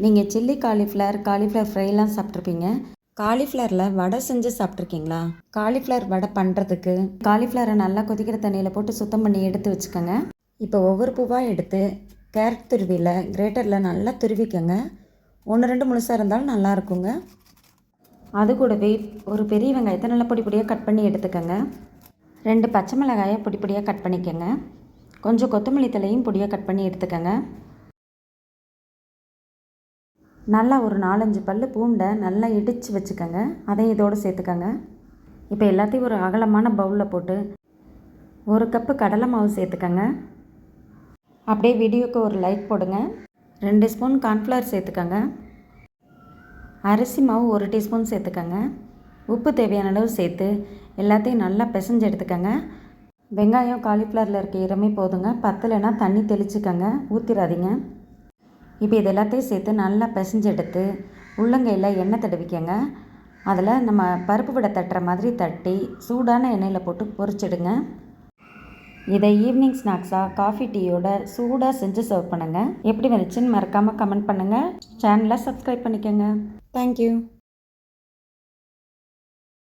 நீங்கள் chilli cauliflower ஃப்ரைலாம் சாப்பிட்ருப்பீங்க. காலிஃப்ளவரில் வடை செஞ்சு சாப்பிட்ருக்கீங்களா? Cauliflower வடை பண்ணுறதுக்கு காலிஃப்ளவரை நல்லா கொதிக்கிற தண்ணியில் போட்டு சுத்தம் பண்ணி எடுத்து வச்சுக்கோங்க. இப்போ ஒவ்வொரு பூவாக எடுத்து கேரட் துருவியில் கிரேட்டரில் நல்லா துருவிக்கோங்க. 1-2 முழுசாக இருந்தாலும் நல்லா இருக்குங்க. அது கூடவே ஒரு பெரிய வெங்காயத்தை நல்லா பொடி பொடியாக கட் பண்ணி எடுத்துக்கோங்க. 2 பச்சை மிளகாயை பொடி பொடியாக கட் பண்ணிக்கோங்க. கொஞ்சம் கொத்தமல்லி தழையும் பொடியாக கட் பண்ணி எடுத்துக்கோங்க. நல்லா ஒரு 4-5 பல் பூண்டை நல்லா இடித்து வச்சுக்கோங்க. அதையும் இதோடு சேர்த்துக்கோங்க. இப்போ எல்லாத்தையும் ஒரு அகலமான பவுலில் போட்டு 1 கப்பு கடலை மாவு சேர்த்துக்கோங்க. அப்படியே வீடியோக்கு ஒரு லைக் போடுங்க. 2 ஸ்பூன் கார்ன்ஃப்ளவர் சேர்த்துக்கோங்க. அரிசி மாவு 1 டீஸ்பூன் சேர்த்துக்கோங்க. உப்பு தேவையான அளவு சேர்த்து எல்லாத்தையும் நல்லா பிசைஞ்சு எடுத்துக்கோங்க. வெங்காயம் காலிஃப்ளவரில் இருக்க ஈரமே போதுங்க. பத்தலைன்னா தண்ணி தெளிச்சுக்கோங்க, ஊற்றிடாதீங்க. இப்போ இது எல்லாத்தையும் சேர்த்து நல்லா பிசைஞ்சு எடுத்து உள்ளங்கையில் எண்ணெய் தடவிக்கங்க. அதில் நம்ம பருப்பு வடை தட்டுற மாதிரி தட்டி சூடான எண்ணெயில் போட்டு பொரிச்சிடுங்க. இதை ஈவினிங் ஸ்நாக்ஸாக காஃபி டீயோட சூடாக செஞ்சு சர்வ் பண்ணுங்கள். எப்படி வந்துச்சுன்னு மறக்காமல் கமெண்ட் பண்ணுங்கள். சேனலை சப்ஸ்கிரைப் பண்ணிக்கோங்க. தேங்க்யூ.